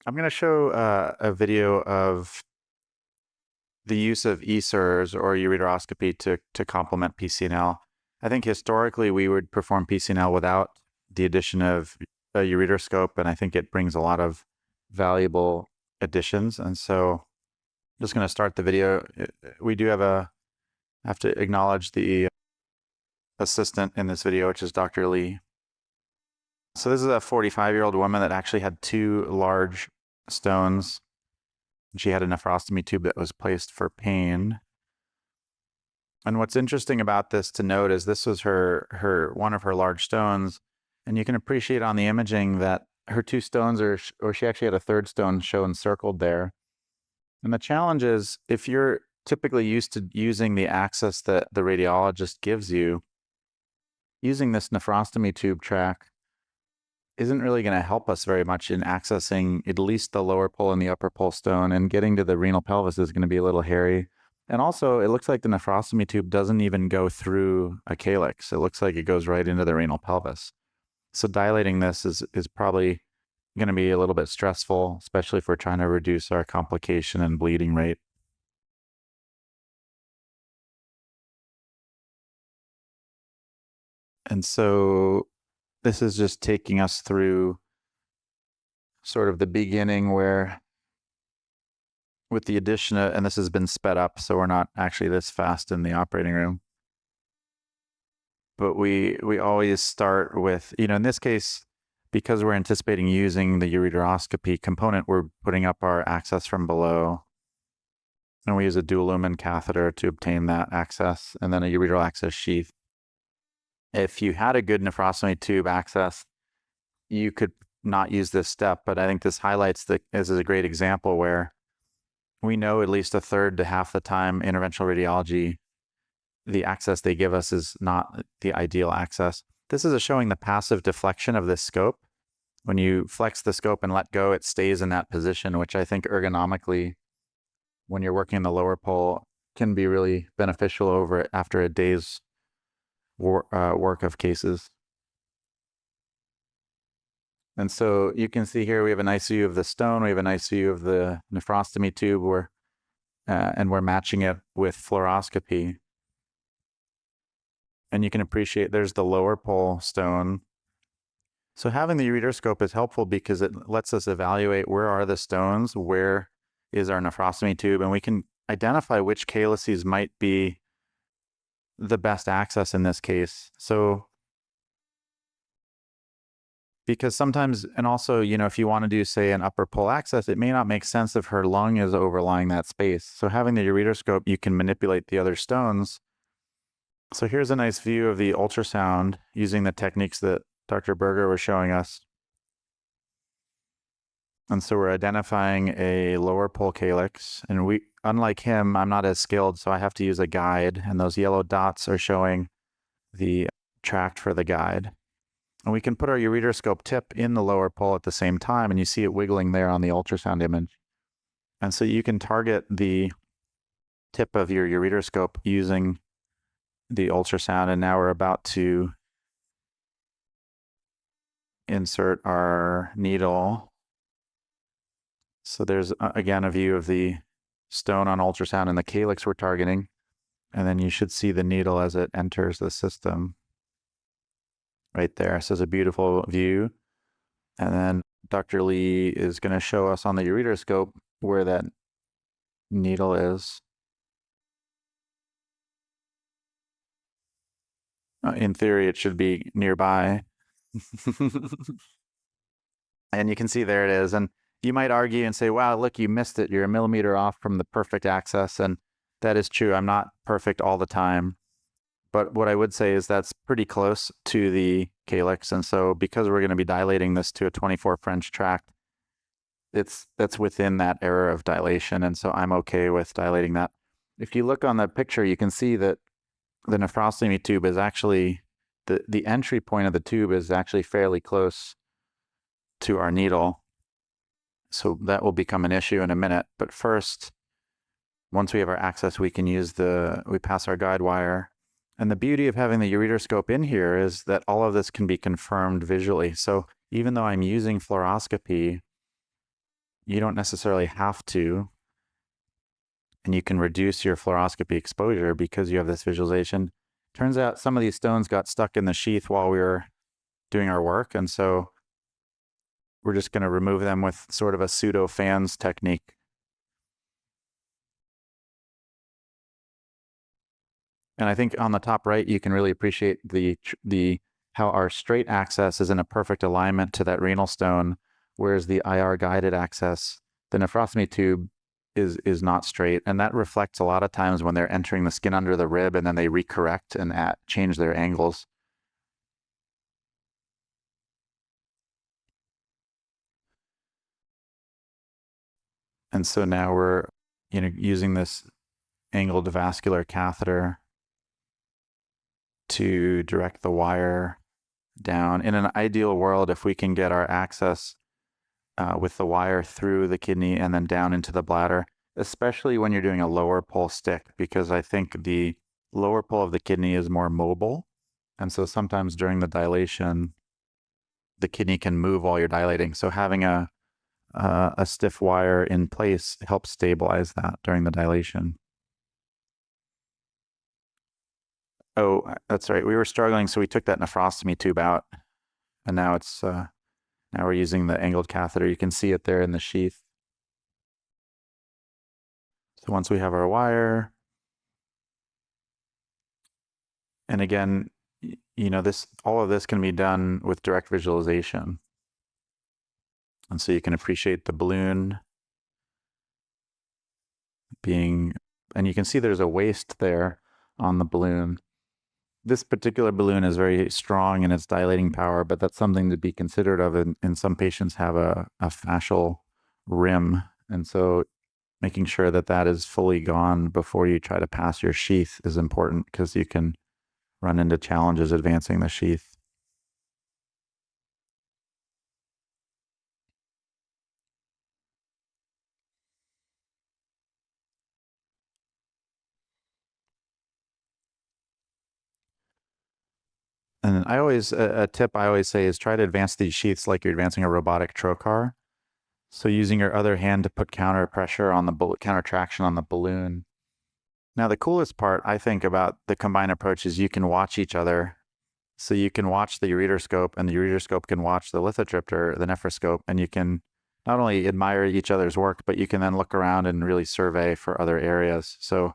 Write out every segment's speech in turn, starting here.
I'm going to show a video of the use of ESERS or ureteroscopy to complement PCNL. I think historically we would perform PCNL without the addition of a ureteroscope, and I think it brings a lot of valuable additions. And so I'm just going to start the video. We do have to acknowledge the assistant in this video, which is Dr. Lee. So this is a 45-year-old woman that actually had two large stones. She had a nephrostomy tube that was placed for pain. And what's interesting about this to note is this was one of her large stones, and you can appreciate on the imaging that her two stones or she actually had a third stone shown circled there. And the challenge is, if you're typically used to using the access that the radiologist gives you, using this nephrostomy tube track isn't really going to help us very much in accessing at least the lower pole and the upper pole stone, and getting to the renal pelvis is going to be a little hairy. And also, it looks like the nephrostomy tube doesn't even go through a calyx. It looks like it goes right into the renal pelvis. So dilating this is probably going to be a little bit stressful, especially if we're trying to reduce our complication and bleeding rate. And so this is just taking us through sort of the beginning, where with the addition of, and this has been sped up, so we're not actually this fast in the operating room. But we always start with, in this case, because we're anticipating using the ureteroscopy component, we're putting up our access from below. And we use a dual lumen catheter to obtain that access, and then a ureteral access sheath. If you had a good nephrostomy tube access, you could not use this step, but I think this highlights this is a great example where we know at least a third to half the time interventional radiology, the access they give us is not the ideal access. This is showing the passive deflection of this scope. When you flex the scope and let go, it stays in that position, which I think ergonomically, when you're working in the lower pole, can be really beneficial after a day's work of cases. And so you can see here we have a nice view of the stone. We have a nice view of the nephrostomy tube, and we're matching it with fluoroscopy. And you can appreciate there's the lower pole stone. So having the ureteroscope is helpful because it lets us evaluate where are the stones, where is our nephrostomy tube, and we can identify which calyces might be the best access in this case. So because sometimes, and also, if you want to do, say, an upper pole access, it may not make sense if her lung is overlying that space. So having the ureteroscope, you can manipulate the other stones. So here's a nice view of the ultrasound using the techniques that Dr. Berger was showing us. And so we're identifying a lower pole calyx, and unlike him, I'm not as skilled, so I have to use a guide, and those yellow dots are showing the tract for the guide. And we can put our ureteroscope tip in the lower pole at the same time, and you see it wiggling there on the ultrasound image. And so you can target the tip of your ureteroscope using the ultrasound. And now we're about to insert our needle. So there's, again, a view of the stone on ultrasound and the calyx we're targeting. And then you should see the needle as it enters the system right there. So it's a beautiful view. And then Dr. Lee is going to show us on the ureteroscope where that needle is. In theory, it should be nearby. And you can see there it is. And you might argue and say, wow, look, you missed it. You're a millimeter off from the perfect access. And that is true. I'm not perfect all the time. But what I would say is that's pretty close to the calyx. And so because we're going to be dilating this to a 24 French tract, that's within that error of dilation. And so I'm okay with dilating that. If you look on the picture, you can see that the nephrostomy tube is actually, the entry point of the tube is actually fairly close to our needle. So that will become an issue in a minute. But first, once we have our access, we can we pass our guide wire. And the beauty of having the ureteroscope in here is that all of this can be confirmed visually. So even though I'm using fluoroscopy, you don't necessarily have to, and you can reduce your fluoroscopy exposure because you have this visualization. Turns out some of these stones got stuck in the sheath while we were doing our work, and so we're just going to remove them with sort of a pseudo fans technique. And I think on the top right, you can really appreciate the how our straight access is in a perfect alignment to that renal stone, whereas the IR guided access, the nephrostomy tube, is not straight. And that reflects a lot of times when they're entering the skin under the rib and then they recorrect and change their angles. And so now we're using this angled vascular catheter to direct the wire down. In an ideal world, if we can get our access with the wire through the kidney and then down into the bladder, especially when you're doing a lower pole stick, because I think the lower pole of the kidney is more mobile. And so sometimes during the dilation, the kidney can move while you're dilating. So having a stiff wire in place helps stabilize that during the dilation. Oh, that's right. We were struggling, so we took that nephrostomy tube out, and now it's now we're using the angled catheter. You can see it there in the sheath. So once we have our wire, and again, all of this can be done with direct visualization. And so you can appreciate the balloon being, and you can see there's a waist there on the balloon. This particular balloon is very strong in its dilating power, but that's something to be considered of. And some patients have a fascial rim. And so making sure that that is fully gone before you try to pass your sheath is important, because you can run into challenges advancing the sheath. And I always, a tip I always say is try to advance these sheaths like you're advancing a robotic trocar. So using your other hand to put counter pressure on the counter traction on the balloon. Now, the coolest part, I think, about the combined approach is you can watch each other. So you can watch the ureteroscope, and the ureteroscope can watch the lithotripter, the nephroscope, and you can not only admire each other's work, but you can then look around and really survey for other areas. So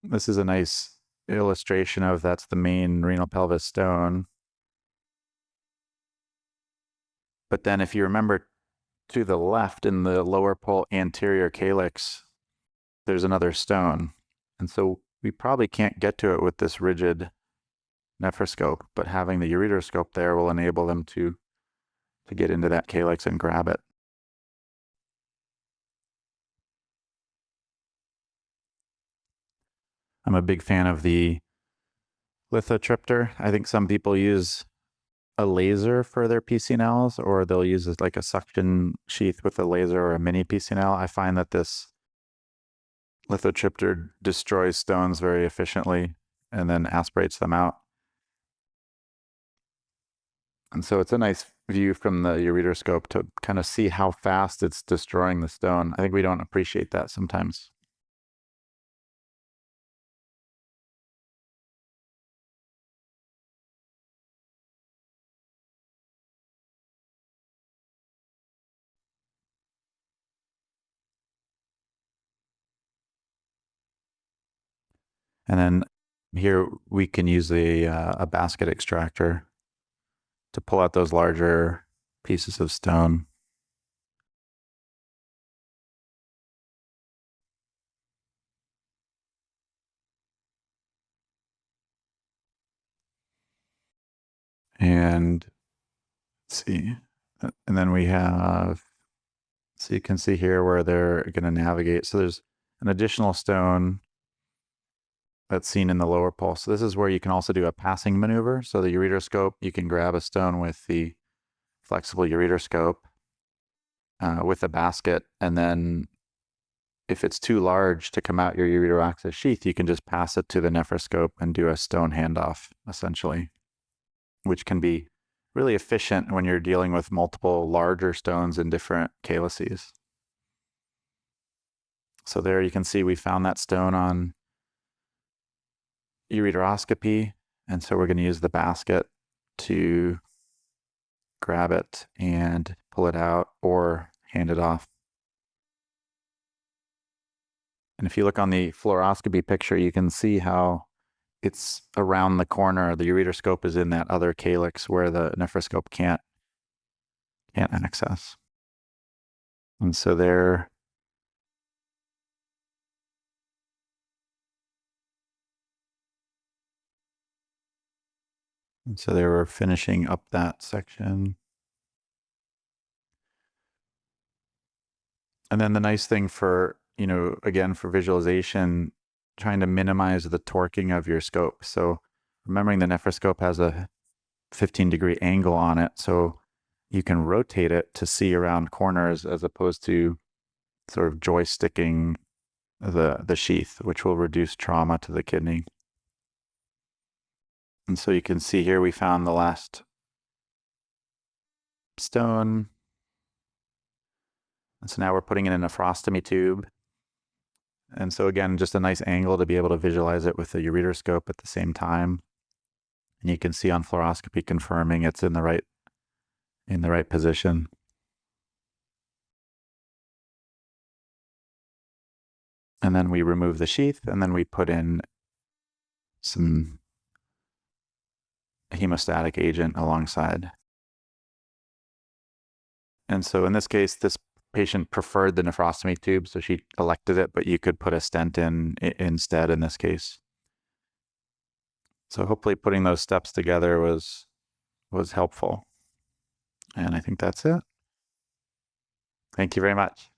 this is a nice illustration of that's the main renal pelvis stone. But then if you remember to the left in the lower pole anterior calyx, there's another stone. And so we probably can't get to it with this rigid nephroscope, but having the ureteroscope there will enable them to get into that calyx and grab it. I'm a big fan of the lithotripter. I think some people use a laser for their PCNLs, or they'll use like a suction sheath with a laser or a mini PCNL. I find that this lithotripter destroys stones very efficiently and then aspirates them out. And so it's a nice view from the ureteroscope to kind of see how fast it's destroying the stone. I think we don't appreciate that sometimes. And then here we can use a basket extractor to pull out those larger pieces of stone. And let's see. And then we have, so you can see here where they're going to navigate. So there's an additional stone that's seen in the lower pole. So this is where you can also do a passing maneuver. So the ureteroscope, you can grab a stone with the flexible ureteroscope with a basket. And then if it's too large to come out your ureteroaxis sheath, you can just pass it to the nephroscope and do a stone handoff, essentially, which can be really efficient when you're dealing with multiple larger stones in different calyces. So there you can see we found that stone on ureteroscopy, and so we're going to use the basket to grab it and pull it out or hand it off. And if you look on the fluoroscopy picture, you can see how it's around the corner. The ureteroscope is in that other calyx where the nephroscope can't access. And so there, they were finishing up that section. And then the nice thing for, again, for visualization, trying to minimize the torquing of your scope. So remembering the nephroscope has a 15-degree angle on it, so you can rotate it to see around corners as opposed to sort of joysticking the sheath, which will reduce trauma to the kidney. And so you can see here we found the last stone. And so now we're putting in a nephrostomy tube. And so again, just a nice angle to be able to visualize it with the ureteroscope at the same time. And you can see on fluoroscopy confirming it's in the right position. And then we remove the sheath, and then we put in some hemostatic agent alongside. And so in this case, this patient preferred the nephrostomy tube, so she elected it, but you could put a stent in instead in this case. So hopefully putting those steps together was helpful. And I think that's it. Thank you very much.